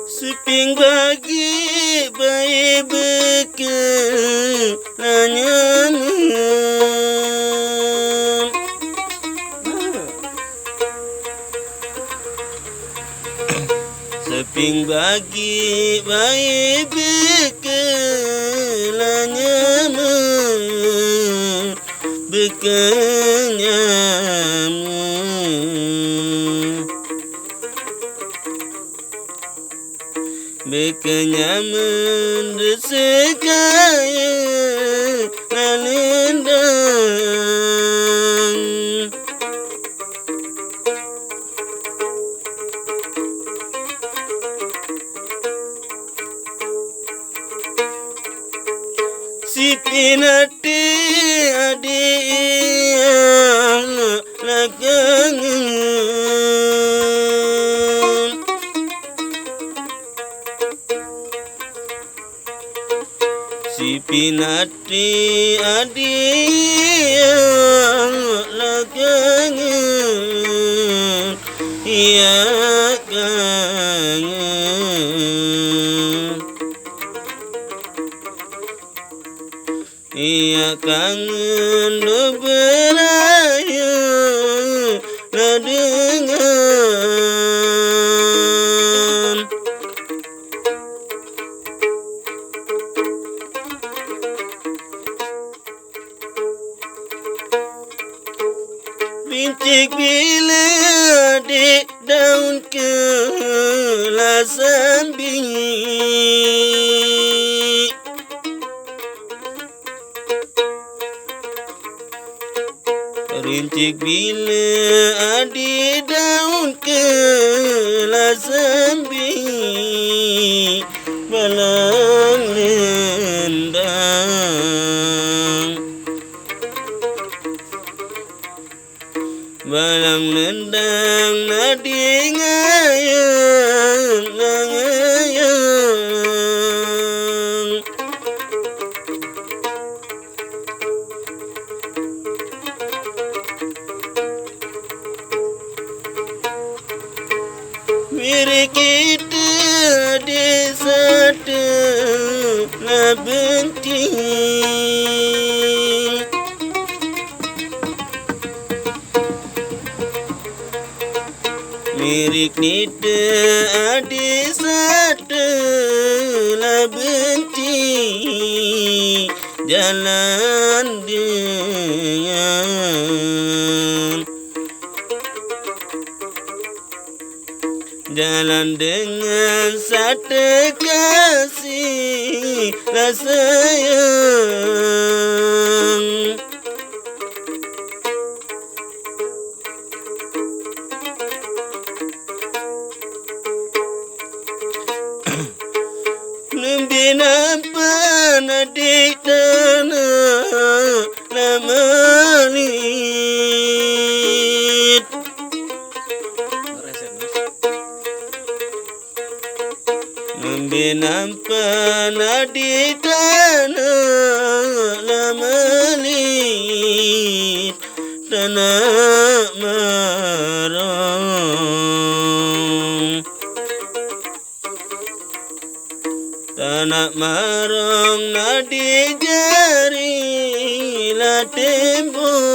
Seping bagi bayi bekenanya Seping bagi bayi bekenanya Bekenyaman resekaya nalendang Si pinati adik lakangan Si pinati adia lakangan ia kangen Ia kangen beraya dengan Bintik bila adik daun kelasan bingit Rintik bila adik daun kelasan bingit Balang lendang Balang lendang nadi ngayang ngayang Miri kita di satu benting Mirik nida adi satu benting Jalan dengan Jalan dengan satu kasih sayang Nampan adik tanah lamalit Nampan adik tanah lamalit Tanah marong Tanah marong nadi jari la tembok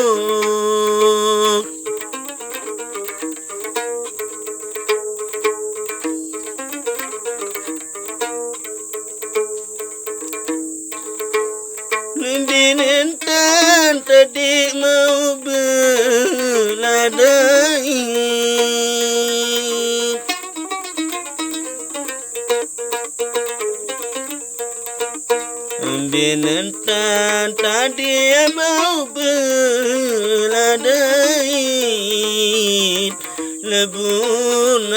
Binentan tadi mau beladai Binentan tadi mau beladai lebunanya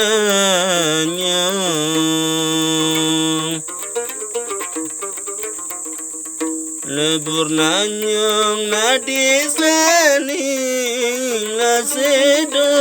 lebur nanyong nadi saning la sedo